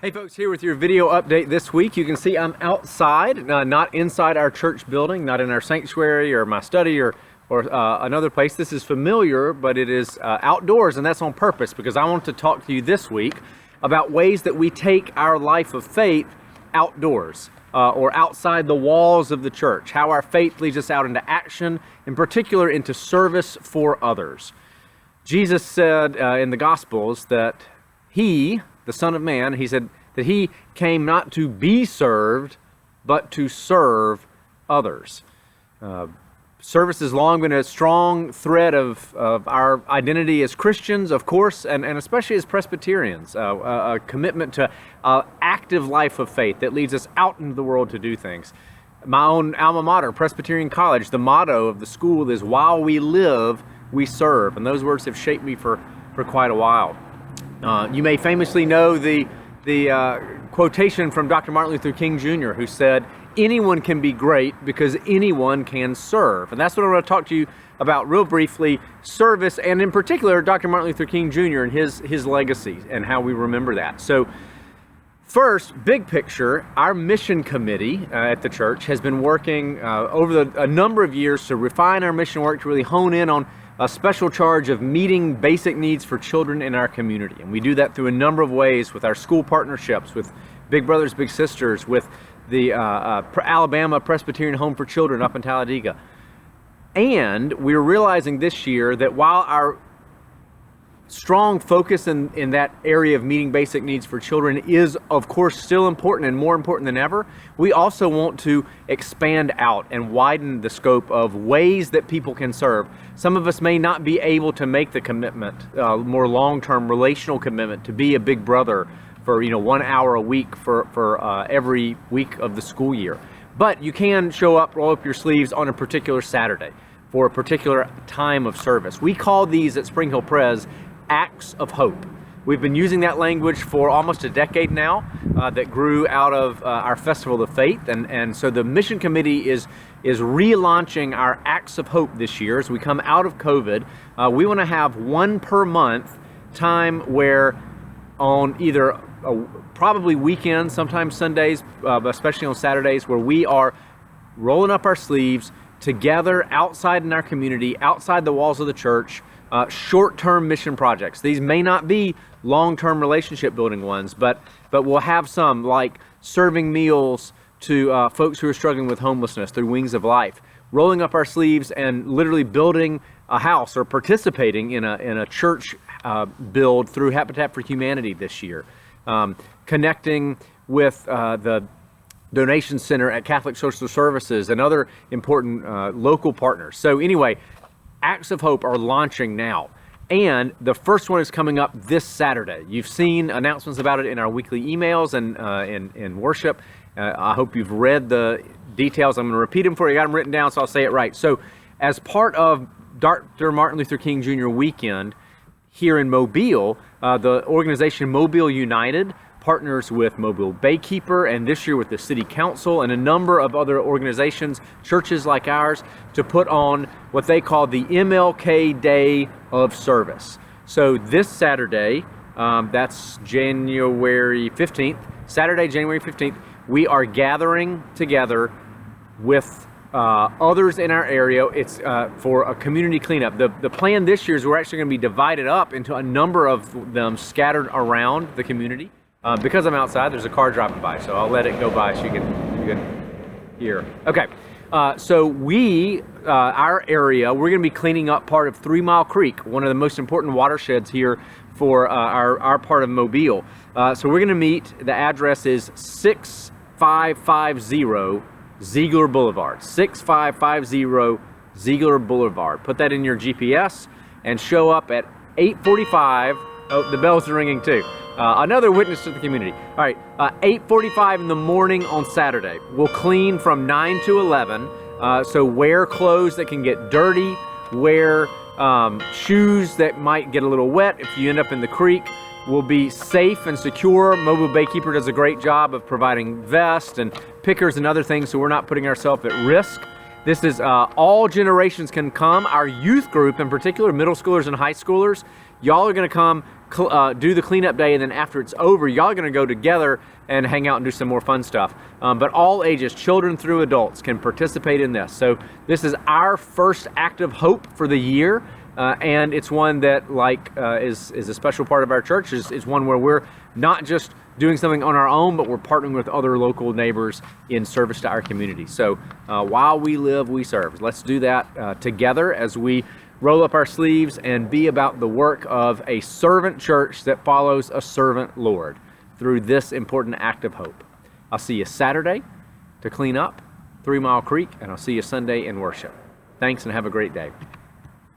Hey folks, here with your video update this week. You can see I'm outside, not inside our church building, not in our sanctuary or my study or another place. This is familiar, but it is outdoors, and that's on purpose because I want to talk to you this week about ways that we take our life of faith outdoors or outside the walls of the church, how our faith leads us out into action, in particular into service for others. Jesus said in the Gospels that He, the Son of Man, He said that He came not to be served, but to serve others. Service has long been a strong thread of our identity as Christians, of course, and especially as Presbyterians, a commitment to an active life of faith that leads us out into the world to do things. My own alma mater, Presbyterian College, the motto of the school is, "While we live, we serve," and those words have shaped me for quite a while. You may famously know the quotation from Dr. Martin Luther King Jr., who said, "Anyone can be great because anyone can serve." And that's what I want to talk to you about real briefly, service, and in particular, Dr. Martin Luther King Jr. and his legacy and how we remember that. So first, big picture, our mission committee at the church has been working over a number of years to refine our mission work, to really hone in on a special charge of meeting basic needs for children in our community. And we do that through a number of ways with our school partnerships, with Big Brothers Big Sisters, with the Alabama Presbyterian Home for Children up in Talladega. And we're realizing this year that while our strong focus in that area of meeting basic needs for children is, of course, still important and more important than ever, we also want to expand out and widen the scope of ways that people can serve. Some of us may not be able to make the commitment, more long-term relational commitment, to be a big brother for 1 hour a week for every week of the school year. But you can show up, roll up your sleeves on a particular Saturday for a particular time of service. We call these at Spring Hill Pres acts of hope. We've been using that language for almost a decade now, that grew out of our Festival of Faith, and so the mission committee is relaunching our acts of hope this year as we come out of COVID. We want to have one per month time where on either probably weekends, sometimes Sundays, but especially on Saturdays, where we are rolling up our sleeves together outside in our community, outside the walls of the church, short-term mission projects. These may not be long-term relationship building ones, but we'll have some like serving meals to folks who are struggling with homelessness through Wings of Life, rolling up our sleeves and literally building a house or participating in a church build through Habitat for Humanity this year, connecting with the donation center at Catholic Social Services and other important local partners. So anyway, Acts of Hope are launching now, and the first one is coming up this Saturday. You've seen announcements about it in our weekly emails and in worship. I hope you've read the details. I'm going to repeat them for you. I got them written down, so I'll say it right. So as part of Dr. Martin Luther King Jr. weekend here in Mobile, the organization Mobile United partners with Mobile Baykeeper, and this year with the City Council and a number of other organizations, churches like ours, to put on what they call the MLK Day of Service. So this Saturday, that's January 15th, Saturday, January 15th, we are gathering together with others in our area. It's for a community cleanup. The plan this year is we're actually going to be divided up into a number of them scattered around the community. Because I'm outside, there's a car driving by, so I'll let it go by so you can hear. Okay, so our area, we're going to be cleaning up part of 3 Mile Creek, one of the most important watersheds here for our part of Mobile. So we're going to meet, the address is 6550 Ziegler Boulevard, 6550 Ziegler Boulevard. Put that in your GPS and show up at 8:45. Oh, the bells are ringing too. Another witness to the community. All right, 8:45 in the morning on Saturday. We'll clean from 9 to 11. So wear clothes that can get dirty, wear shoes that might get a little wet if you end up in the creek. We'll be safe and secure. Mobile Baykeeper does a great job of providing vests and pickers and other things, so we're not putting ourselves at risk. This is all generations can come. Our youth group in particular, middle schoolers and high schoolers, y'all are going to come do the cleanup day, and then after it's over, y'all are going to go together and hang out and do some more fun stuff. But all ages, children through adults, can participate in this. So this is our first act of hope for the year, and it's one that is a special part of our church. Is one where we're not just doing something on our own, but we're partnering with other local neighbors in service to our community. So while we live, we serve. Let's do that together as we roll up our sleeves and be about the work of a servant church that follows a servant Lord through this important act of hope. I'll see you Saturday to clean up 3 Mile Creek, and I'll see you Sunday in worship. Thanks, and have a great day.